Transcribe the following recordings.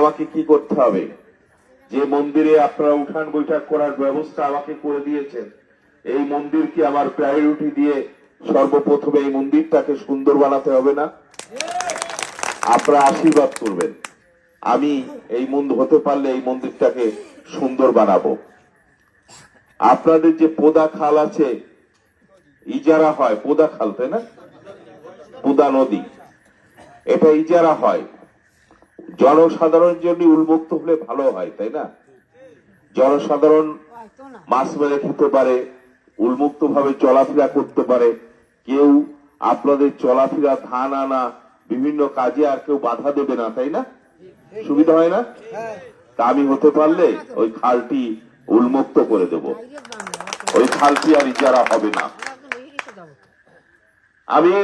আমাকে কি করতে হবে? যে মন্দিরে আপনারা উঠান বৈঠক করার ব্যবস্থা আমাকে করে দিয়েছেন, এই মন্দিরকে আমার প্রায়োরিটি দিয়ে সর্বপ্রথমে এই মন্দিরটাকে সুন্দর বানাতে হবে না? আপনারা আশীর্বাদ করবেন, আমি এই মন্দির হতে পারলে এই মন্দিরটাকে সুন্দর বানাবো। আপনাদের যে পোদা খাল আছে, ইজারা হয়, পোদা খাল তাই না, পোদা নদী, এটা ইজারা হয়, জনসাধারণের জন্য উন্মুক্ত হলে ভালো হয় তাই না? জনসাধারণ মাছ মেরে খেতে পারে, উন্মুক্ত ভাবে চলাফেরা করতে পারে, কেউ আপনাদের চলাফেরা ধান আনা বিভিন্ন কাজে আর কেউ বাধা দেবে না তাই না? সুবিধা হয় না? তা আমি হতে পারলে ওই খালটি উন্মুক্ত করে দেব, ওই খালটি আর ইজারা হবে না। আমি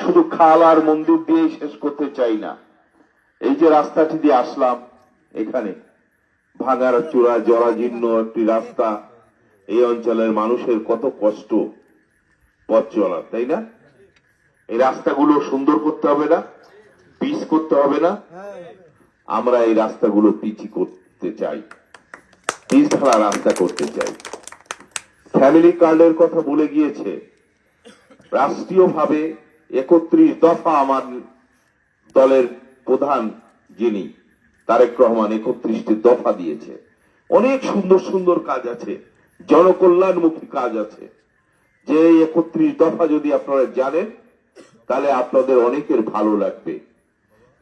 শুধু খাল আর মন্দির দিয়ে শেষ করতে চাই না। এই যে রাস্তাটি দিয়ে আসলাম, এখানে ভাঙার চূড়া জরাজীর্ণ একটি রাস্তা, এই অঞ্চলের মানুষের কত কষ্ট পথ চলার তাই না? এই রাস্তাগুলো সুন্দর করতে হবে না, পিচ করতে হবে না? আমরা এই রাস্তাগুলো পিচি করতে চাই, পিচ ঢালা রাস্তা করতে চাই। ফ্যামিলি কার্ডের কথা বলে গিয়েছে, রাষ্ট্রীয়ভাবে 31 দফা আমার দলের প্রধান যিনি তারেক রহমান 31টি দফা দিয়েছে। অনেক সুন্দর সুন্দর কাজ আছে, জনকল্যাণমুখী কাজ আছে। যে 31 দফা যদি আপনারা জানেন তাহলে আপনাদের অনেকের ভালো লাগবে।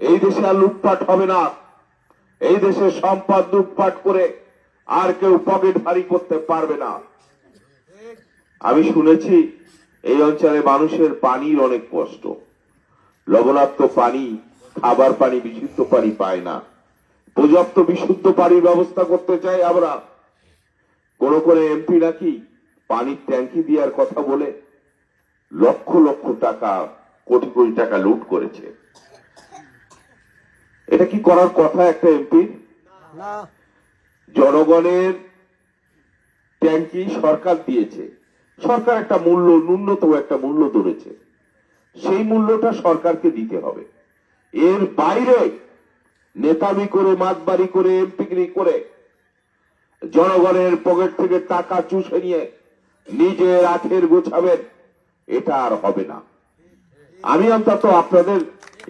এই দেশে আর লুটপাট হবে না, এই দেশে সম্পদ লুটপাট করে আর কেউ পকেট ভারী করতে পারবে না। আমি শুনেছি এই অঞ্চলে মানুষের পানির অনেক কষ্ট, লবণাক্ত পানি, খাবার পানি, বিশুদ্ধ পানি পায় না। পর্যাপ্ত বিশুদ্ধ পানির ব্যবস্থা করতে চাই আমরা। কোন কোন এমপি নাকি পানির ট্যাঙ্কি দেওয়ার কথা বলে লক্ষ লক্ষ টাকা, কোটি কোটি টাকা লুট করেছে। এটা কি করার কথা একটা এমপি? জনগণের ট্যাঙ্কি সরকার দিয়েছে, সরকার একটা মূল্য, ন্যূনতম একটা মূল্য ধরেছে, সেই মূল্যটা সরকারকে দিতে হবে। এর বাইরে নেতামি করে, মাতবাড়ি করে, এমপিগিরি করে জনগণের পকেট থেকে টাকা চুষে নিয়ে নিজের আখের গোছাবেন, এটা আর হবে না। আমি অন্তত আপনাদের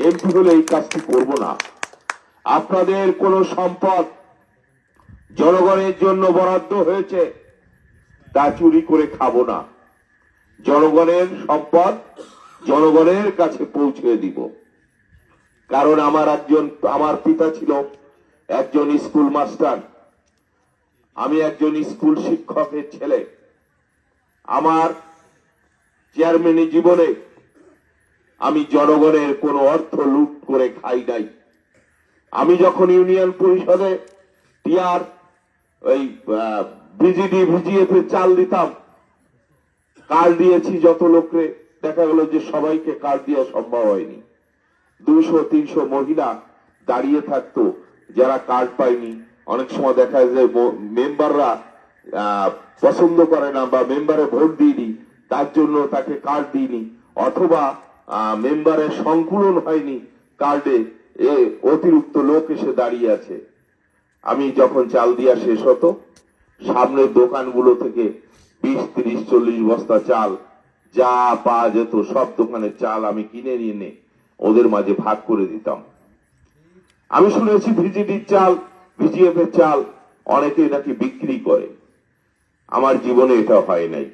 এমপি হলে এই কাজটি করব না। আপনাদের কোন সম্পদ জনগণের জন্য বরাদ্দ হয়েছে তা চুরি করে খাবো না। জনগণের সম্পদ জনগণের কাছে পৌঁছে দিব। কারণ আমার পিতা ছিল একজন স্কুল মাস্টার, আমি একজন স্কুল শিক্ষকের ছেলে। আমার চেয়ারম্যানের জীবনে আমি জনগণের কোন অর্থ লুট করে খাই নাই। আমি যখন ইউনিয়ন পরিষদে টিআর ওই বিজিডি ভিজিএফ চাল দিতাম, কার্ড দিয়েছি যত লোকরে, দেখা গেল যে সবাইকে কার্ড দেওয়া সম্ভব হয়নি। 200-300 মহিলা দাঁড়িয়ে থাকতো যারা কার্ড পায়নি। অনেক সময় দেখা যায় মেম্বাররা পছন্দ করে না বা মেম্বারে ভোট দিইনি, তার জন্য তাকে কার্ড দিইনি, অথবা মেম্বারের সংকুলন হয়নি কার্ডে, অতিরিক্ত লোক এসে দাঁড়িয়ে আছে। আমি যখন চাল দিয়া শেষ হতো, সামনের দোকানগুলো থেকে 20-30-40 বস্তা চাল যা পাওয়া যেত সব দোকানের চাল আমি কিনে নিয়ে ওদের মাঝে ভাগ করে দিতাম। আমি শুনেছি ভিজিডির চাল, ভিজিএফ এর চাল অনেকে নাকি বিক্রি করে। আমার জীবনে এটা হয় নাই।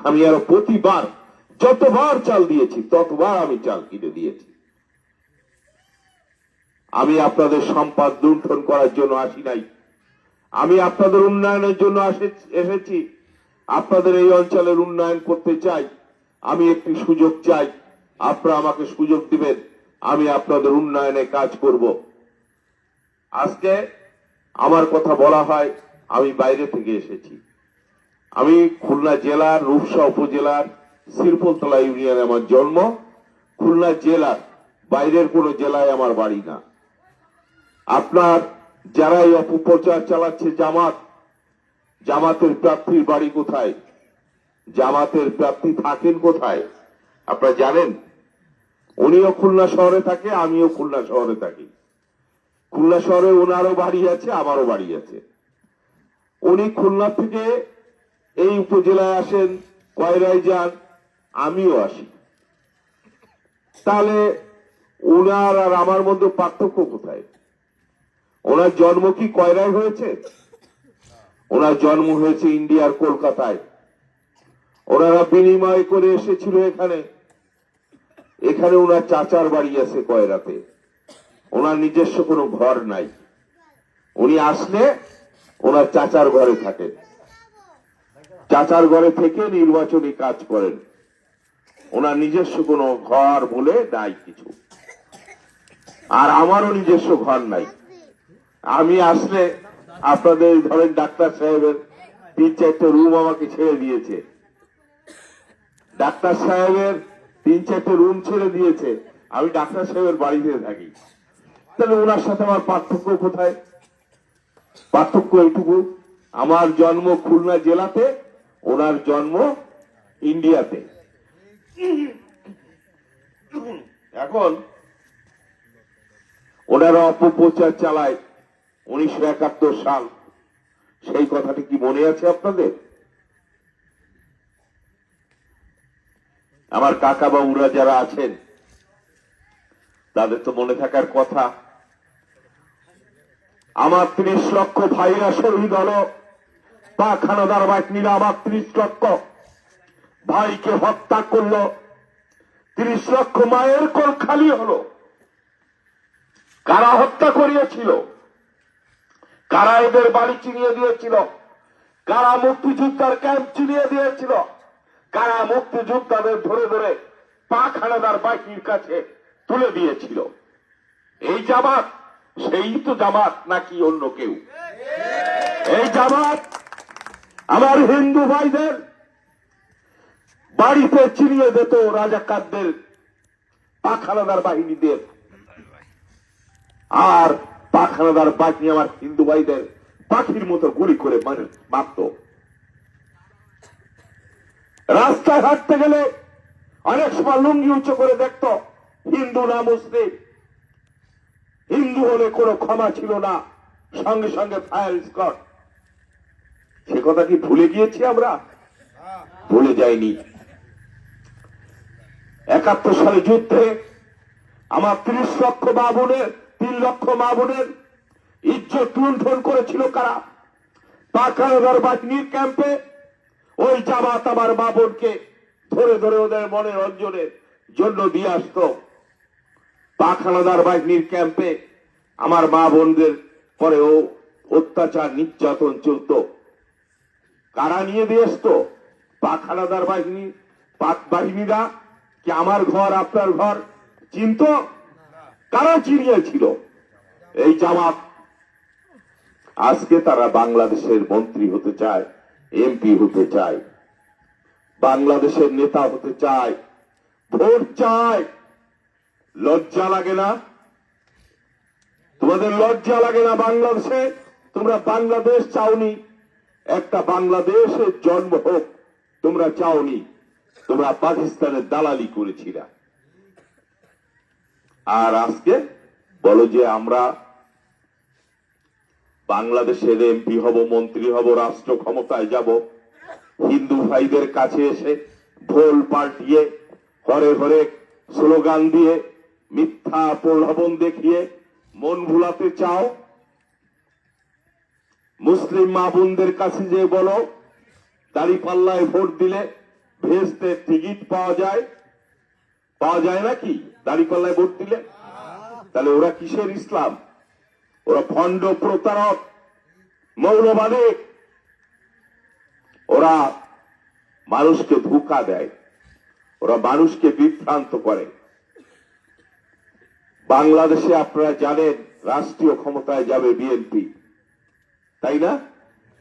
আমি আরো প্রতিবার যতবার চাল দিয়েছি ততবার আমি চাল কিনে দিয়েছি। আমি আপনাদের সম্পদ লুণ্ঠন করার জন্য আসি নাই, আমি আপনাদের উন্নয়নের জন্য এসেছি। আপনাদের এই অঞ্চলের উন্নয়ন করতে চাই, আমি একটি সুযোগ চাই, আপনারা আমাকে সুযোগ দিবেন, আমি আপনাদের উন্নয়নে কাজ করব। আজকে আমার কথা বলা হয়, আমি বাইরে থেকে এসেছি। আমি খুলনা জেলার রূপসা উপজেলার শিরফলতলা ইউনিয়নে আমার জন্ম। খুলনা জেলার বাইরের কোন জেলায় আমার বাড়ি না। আপনার যারা এই অপপ্রচার চালাচ্ছে জামাতের প্রার্থীর বাড়ি কোথায়, জামাতের প্রার্থী থাকেন কোথায় আপনারা জানেন? উনিও খুলনা শহরে থাকে, আমিও খুলনা শহরে থাকি। খুলনা শহরে ওনারও বাড়ি আছে, আমারও বাড়ি আছে। উনি খুলনা থেকে এই উপজেলায় আসেন, কয়রায় যান, আমিও আসি। তাহলে ওনার আর আমার মধ্যে পার্থক্য কোথায়? ওনার জন্ম কি কয়রায় হয়েছে? ওনার জন্ম হয়েছে ইন্ডিয়ার কলকাতায়। ওনারা বিনিময় করে এসেছিল এখানে। এখানে ওনার চাচার বাড়ি আছে কয়রাতে। ওনার নিজস্ব কোনো ঘর নাই। উনি আসলে ওনার চাচার ঘরে থাকেন, চাচার ঘরে থেকে নির্বাচনী কাজ করেন। ওনার নিজস্ব কোনো ঘর বলে নাই কিছু। আর আমারও নিজস্ব ঘর নাই। আমি আসলে আপনাদের ধরেন ডাক্তার সাহেবের 3-4টে রুম আমাকে ছেড়ে দিয়েছে। ডাক্তার সাহেবের 3-4টে রুম ছেড়ে দিয়েছে, আমি ডাক্তার সাহেবের বাড়িতে থাকি। তাহলে ওনার সাথে আমার পার্থক্য কোথায়? পার্থক্য এইটুকু, আমার জন্ম খুলনা জেলাতে, ওনার জন্ম ইন্ডিয়াতে। এখন ওনারা অপপ্রচার চালায় 1971 সাল, সেই কথাটি কি মনে আছে আপনাদের? আমার কাকা বাবুরা যারা আছেন তাদের তো মনে থাকার কথা। আমার 30 লক্ষ ভাইরা শহীদ হলো, পাক হানাদার বাহিনীরা আমার 30 লক্ষ ভাইকে হত্যা করলো, 30 লক্ষ মায়ের কোল খালি হলো। কারা হত্যা করিয়েছিল? কারা এদের বাড়ি চিনিয়ে দিয়েছিল? কারা মুক্তিযোদ্ধার ক্যাম্প চিনিয়ে দিয়েছিল? কারা মুক্তিযোদ্ধাদের ধরে ধরে পাক হানাদার বাহিনীর কাছে তুলে দিয়েছিল? এই জামাত? সেই তো জামাত নাকি অন্য কেউ? এই জামাত আমার হিন্দু ভাইদের বাড়িতে চিনিয়ে দিত রাজাকারদের, পাক হানাদার বাহিনীদের। আর পাক হানাদার বাহিনী আমার হিন্দু ভাইদের পাখির মতো গুলি করে মারত। রাস্তায় হাঁটতে গেলে অনেক সময় লুঙ্গি উঁচু করে দেখত, হিন্দু না মুসলিম। হিন্দু হলে কোনো ক্ষমা ছিল না, সঙ্গে সঙ্গে ফায়ার স্কোয়াড। সে কথা কি ভুলে গিয়েছি আমরা? ভুলে যাইনি। 71 সালে যুদ্ধে আমার 30 লক্ষ মা বোনের, 3 লক্ষ মা বোনের ইজ্জত লুণ্ঠন করেছিল কারা? পাক হানাদার বাহিনীর ক্যাম্পে ওই জামাত আমার মা বোনকে ধরে ধরে ওদের মনের রঞ্জনের জন্য দিয়ে আসত। পাক হানাদার বাহিনীর ক্যাম্পে আমার মা বোনদের পরেও অত্যাচার নির্যাতন চলত। কারা নিয়ে দিয়ে আসত? পাক হানাদার বাহিনী। পাক বাহিনীরা কি আমার ঘর আপনার ঘর চিনত? কারা চিনিয়েছিল? এই জামাত। আজকে তারা বাংলাদেশের মন্ত্রী হতে চায়, এমপি হতে চায়, বাংলাদেশের নেতা হতে চায়, ভোট চায়। লজ্জা লাগে না? তোমাদের লজ্জা লাগে না? বাংলাদেশে তোমরা বাংলাদেশ চাওনি, একটা বাংলাদেশের জন্ম হোক তোমরা চাওনি, তোমরা পাকিস্তানের দালালি করেছিলা। আর আজকে বলো যে আমরা বাংলাদেশের এমপি হব, মন্ত্রী হব, রাষ্ট্র ক্ষমতায় যাব। হিন্দু ভাইদের কাছে এসে ঢোল পাল্টিয়ে হরে হরে স্লোগান দিয়ে মিথ্যা প্রলোভন দেখিয়ে মন ভুলাতে চাও। মুসলিম মা বোনদের কাছে যে বলো দাঁড়িপাল্লায় ভোট দিলে ভেস্তে টিকিট পাওয়া যায়। পাওয়া যায় নাকি দাঁড়িপাল্লায় ভোট দিলে? তাহলে ওরা কিসের ইসলাম? ওরা ভণ্ড, প্রতারক, মৌলবাদী। ওরা মানুষকে ধোঁকা দেয়, ওরা মানুষকে বিভ্রান্ত করে। বাংলাদেশে আপনারা জানেন রাষ্ট্রীয় ক্ষমতায় যাবে বিএনপি, তাই না?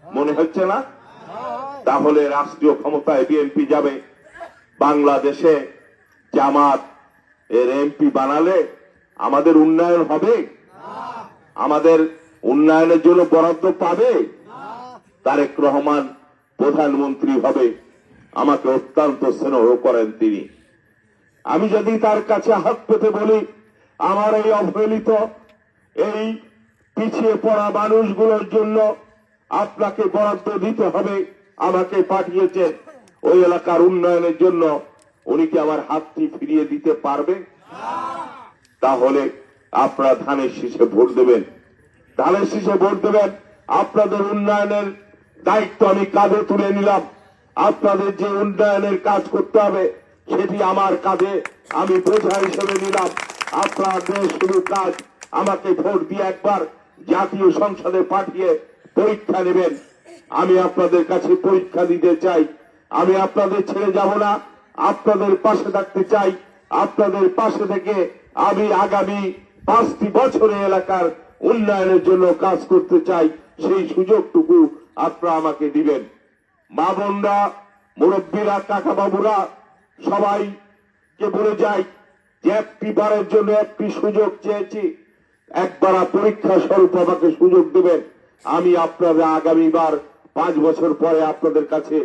মনে হচ্ছে না? তাহলে রাষ্ট্রীয় ক্ষমতায় বিএনপি যাবে। বাংলাদেশে জামাত এর এমপি বানালে আমাদের উন্নয়ন হবে? আমাদের উন্নয়নের জন্য বরাদ্দ পাবে? তারেক রহমান প্রধানমন্ত্রী হবে, আমাকে অত্যন্ত স্নেহ করেন তিনি। আমি যদি তার কাছে হাত পেতে বলি আমার এই অবহেলিত, এই পিছিয়ে পড়া মানুষগুলোর জন্য আপনাকে বরাদ্দ দিতে হবে। আমাকে পাঠিয়েছেন ওই এলাকার উন্নয়নের জন্য। উনি কি আমার হাতটি ফিরিয়ে দিতে পারবে? তাহলে আপনারা ধানের শীষে ভোট দেবেন। ধানের শীষে ভোট দেবেন। আপনাদের উন্নয়নের দায়িত্ব আমি কাঁধে তুলে নিলাম। আপনাদের যে উন্নয়নের কাজ করতে হবে সেটি আমার কাঁধে আমি বোঝা হিসেবে নিলাম। আপনাদের শুধু কাজ আমাকে ভোট দিয়ে একবার জাতীয় সংসদে পাঠিয়ে পরীক্ষা নেবেন। আমি আপনাদের কাছে পরীক্ষা দিতে চাই। আমি আপনাদের ছেড়ে যাব না, আপনাদের পাশে থাকতে চাই। আপনাদের পাশে থেকে আমি আগামী 5টি বছরে এলাকার উন্নয়নের জন্য কাজ করতে চাই। সেই সুযোগটুকু আপনারা আমাকে দিবেন। মা বোনরা, মুরব্বীরা, কাকা বাবুরা সবাইকে বলে যাই যে একটি বারের জন্য একটি সুযোগ চেয়েছি। একবার পরীক্ষা স্বরূপ আমাকে সুযোগ দেবেন। আমি আপনাদের আগামীবার 5 বছর পরে আপনাদের কাছে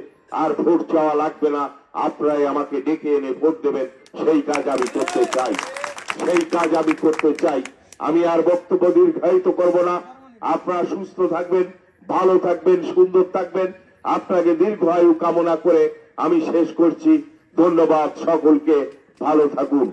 আর ভোট চাওয়া লাগবে না। আপনারাই আমাকে ডেকে এনে ভোট দেবেন। সেই কাজ আমি করতে চাই। সেই কাজ আমি করতে চাই। আমি আর বক্তব্য দীর্ঘায়িত করব না। আপনারা সুস্থ থাকবেন, ভালো থাকবেন, সুন্দর থাকবেন। আপনাকে দীর্ঘায়ু কামনা করে আমি শেষ করছি। ধন্যবাদ সকলকে। ভালো থাকুন।